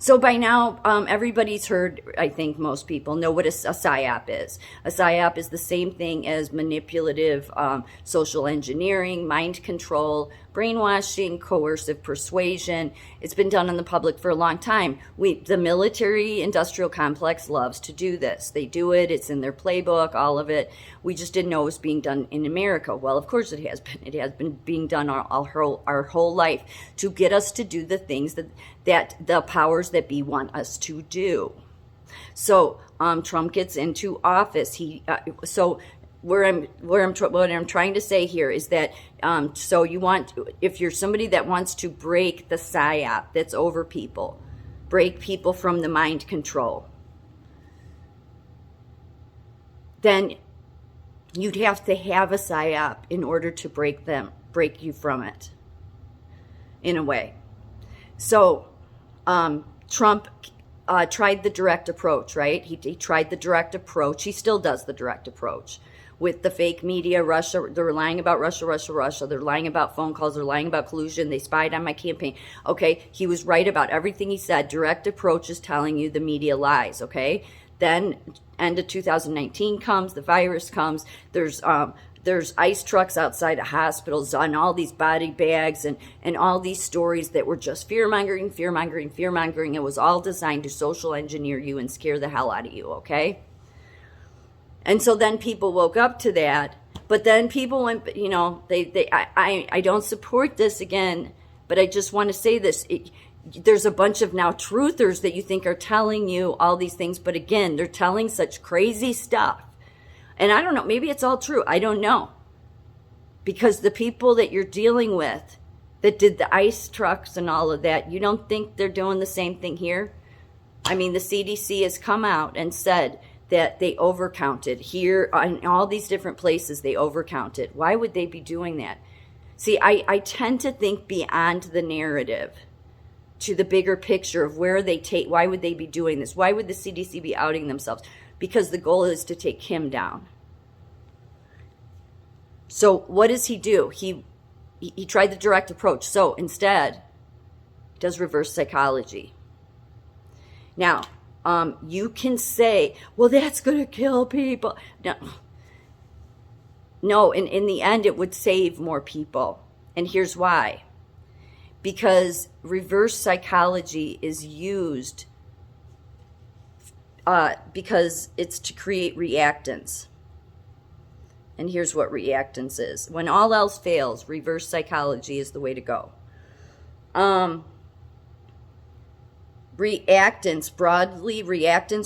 So by now, everybody's heard, I think most people know what a psyop is. A psyop is the same thing as manipulative social engineering, mind control, brainwashing, coercive persuasion. It's been done in the public for a long time. The military-industrial complex loves to do this. They do it. It's in their playbook, all of it. We just didn't know it was being done in America. Well, of course it has been. It has been being done our whole life to get us to do the things that the powers that be want us to do. So Trump gets into office. What I'm trying to say here is that if you're somebody that wants to break the psyop that's over people, break people from the mind control, then you'd have to have a psyop in order to break you from it, in a way. So Trump tried the direct approach, right? He tried the direct approach. He still does the direct approach with the fake media. Russia, they're lying about Russia. They're lying about phone calls. They're lying about collusion. They spied on my campaign. Okay, he was right about everything he said. Direct approach is telling you the media lies, okay? Then end of 2019 comes, the virus comes, there's ice trucks outside of hospitals on all these body bags and all these stories that were just fear-mongering. It was all designed to social engineer you and scare the hell out of you, okay? And so then people woke up to that, but then people went, I don't support this again, but I just want to say this. There's a bunch of now truthers that you think are telling you all these things, but again, they're telling such crazy stuff. And I don't know, maybe it's all true. I don't know. Because the people that you're dealing with that did the ice trucks and all of that, you don't think they're doing the same thing here? I mean, the CDC has come out and said that they overcounted here in all these different places. They overcounted. Why would they be doing that? See, I tend to think beyond the narrative to the bigger picture of why would they be doing this? Why would the CDC be outing themselves? Because the goal is to take him down. So what does he do? He tried the direct approach. So instead, he does reverse psychology. Now, you can say, well, that's going to kill people. No, in the end, it would save more people. And here's why. Because reverse psychology is used because it's to create reactance. And here's what reactance is. When all else fails, reverse psychology is the way to go. Reactance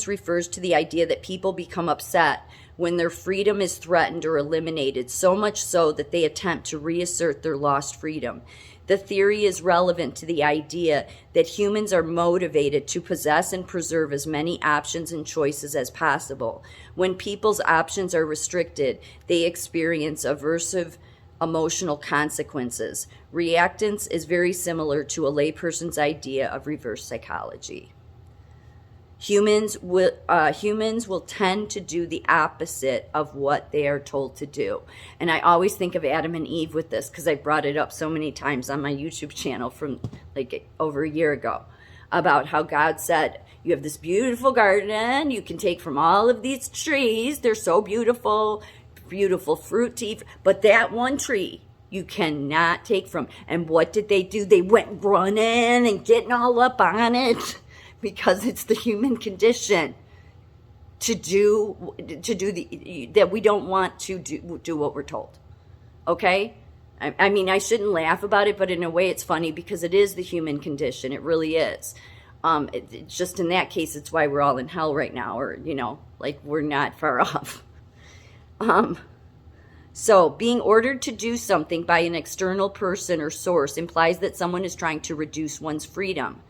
refers to the idea that people become upset when their freedom is threatened or eliminated, so much so that they attempt to reassert their lost freedom. The theory is relevant to the idea that humans are motivated to possess and preserve as many options and choices as possible. When people's options are restricted, they experience aversive emotional consequences. Reactance is very similar to a layperson's idea of reverse psychology. Humans will tend to do the opposite of what they are told to do. And I always think of Adam and Eve with this because I brought it up so many times on my YouTube channel from like over a year ago about how God said, you have this beautiful garden, you can take from all of these trees, they're so beautiful, beautiful fruit to eat, but that one tree you cannot take from. And what did they do? They went running and getting all up on it. Because it's the human condition that we don't want to do what we're told. Okay? I mean, I shouldn't laugh about it, but in a way it's funny because it is the human condition. It really is. It's just in that case, it's why we're all in hell right now, or, like we're not far off. So being ordered to do something by an external person or source implies that someone is trying to reduce one's freedom.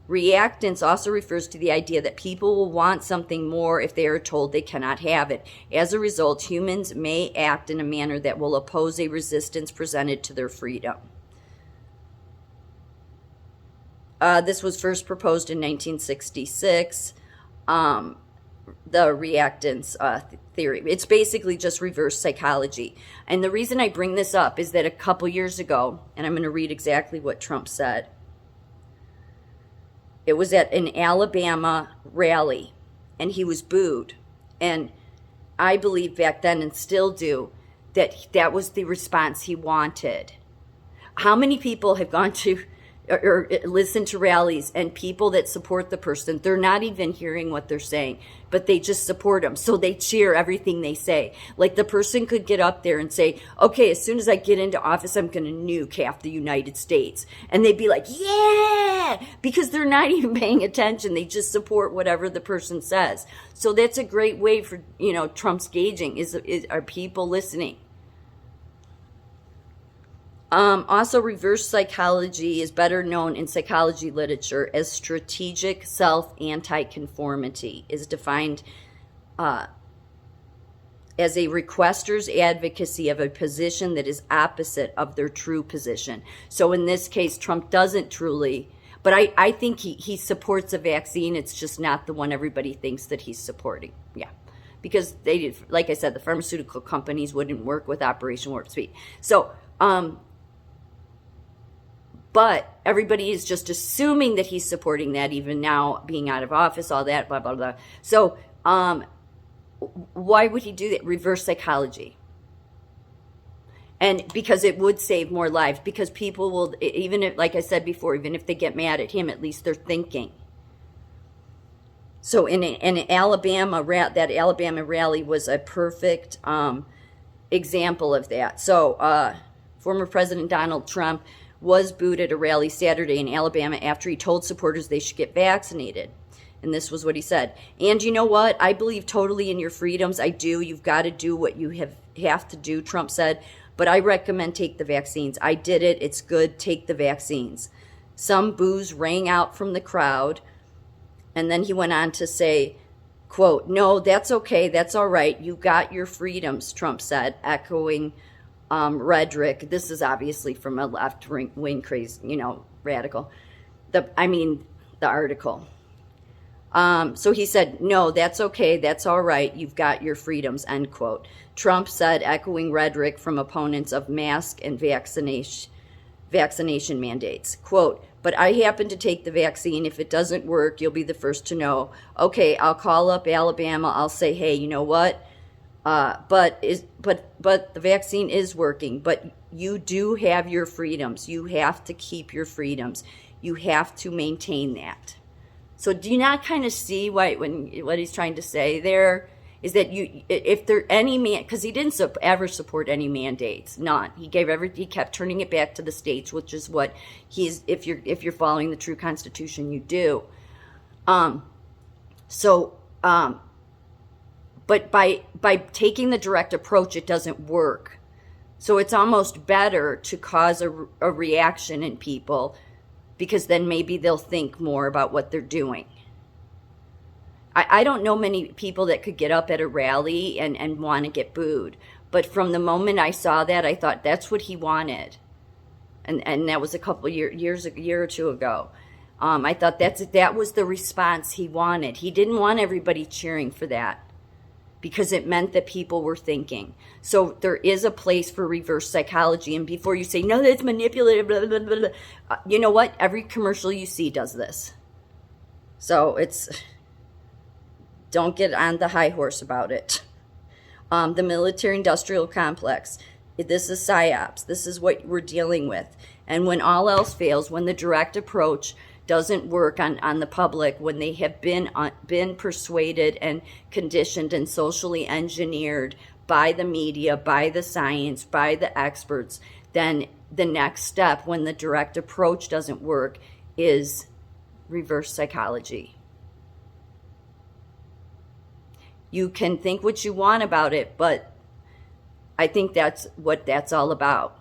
Reactance also refers to the idea that people will want something more if they are told they cannot have it. As a result, humans may act in a manner that will oppose a resistance presented to their freedom. This was first proposed in 1966, the reactance theory. It's basically just reverse psychology. And the reason I bring this up is that a couple years ago, and I'm going to read exactly what Trump said. It was at an Alabama rally, and he was booed. And I believe back then, and still do, that that was the response he wanted. How many people have gone to or listen to rallies, and people that support the person, they're not even hearing what they're saying, but they just support them. So they cheer everything they say. Like, the person could get up there and say, okay, as soon as I get into office, I'm going to nuke half the United States. And they'd be like, yeah, because they're not even paying attention. They just support whatever the person says. So that's a great way for, Trump's gauging are people listening. Also, reverse psychology is better known in psychology literature as strategic self-anti-conformity, is defined as a requester's advocacy of a position that is opposite of their true position. So in this case, Trump doesn't truly, but I think he supports a vaccine. It's just not the one everybody thinks that he's supporting. Yeah. Because like I said, the pharmaceutical companies wouldn't work with Operation Warp Speed. So, but everybody is just assuming that he's supporting that, even now being out of office, all that, blah, blah, blah. So why would he do that? Reverse psychology. And because it would save more lives, because people will, even if, like I said before, even if they get mad at him, at least they're thinking. So in Alabama, that Alabama rally was a perfect example of that. So former President Donald Trump was booed at a rally Saturday in Alabama after he told supporters they should get vaccinated. And this was what he said. And you know what? I believe totally in your freedoms. I do. You've got to do what you have to do, Trump said. But I recommend take the vaccines. I did it. It's good. Take the vaccines. Some boos rang out from the crowd. And then he went on to say, quote, no, that's okay. That's all right. You got your freedoms, Trump said, echoing rhetoric. This is obviously from a left-wing crazy, radical. The article. So he said, no, that's okay. That's all right. You've got your freedoms, end quote. Trump said, echoing rhetoric from opponents of mask and vaccination mandates. Quote, but I happen to take the vaccine. If it doesn't work, you'll be the first to know. Okay, I'll call up Alabama. I'll say, hey, you know what? But the vaccine is working, but you do have your freedoms. You have to keep your freedoms. You have to maintain that. So do you not kind of see what he's trying to say there is that if there any man, because he didn't ever support any mandates, none. He kept turning it back to the states, which is what if you're following the true Constitution, you do. But by taking the direct approach, it doesn't work. So it's almost better to cause a reaction in people, because then maybe they'll think more about what they're doing. I don't know many people that could get up at a rally and want to get booed. But from the moment I saw that, I thought that's what he wanted. And that was a year or two ago. I thought that was the response he wanted. He didn't want everybody cheering for that, because it meant that people were thinking. So there is a place for reverse psychology. And before you say, no, that's manipulative, blah, blah, blah, blah, you know what? Every commercial you see does this. So don't get on the high horse about it. The military-industrial complex, this is Psyops. This is what we're dealing with. And when all else fails, when the direct approach doesn't work on the public, when they have been persuaded and conditioned and socially engineered by the media, by the science, by the experts, then the next step, when the direct approach doesn't work, is reverse psychology. You can think what you want about it, but I think that's what that's all about,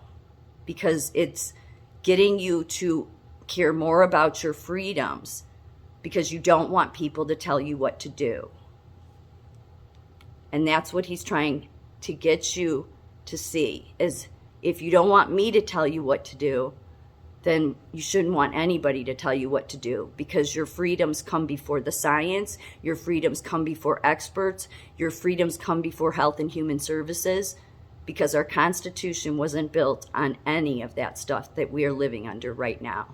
because it's getting you to care more about your freedoms, because you don't want people to tell you what to do. And that's what he's trying to get you to see, is if you don't want me to tell you what to do, then you shouldn't want anybody to tell you what to do, because your freedoms come before the science, your freedoms come before experts, your freedoms come before health and human services, because our Constitution wasn't built on any of that stuff that we are living under right now.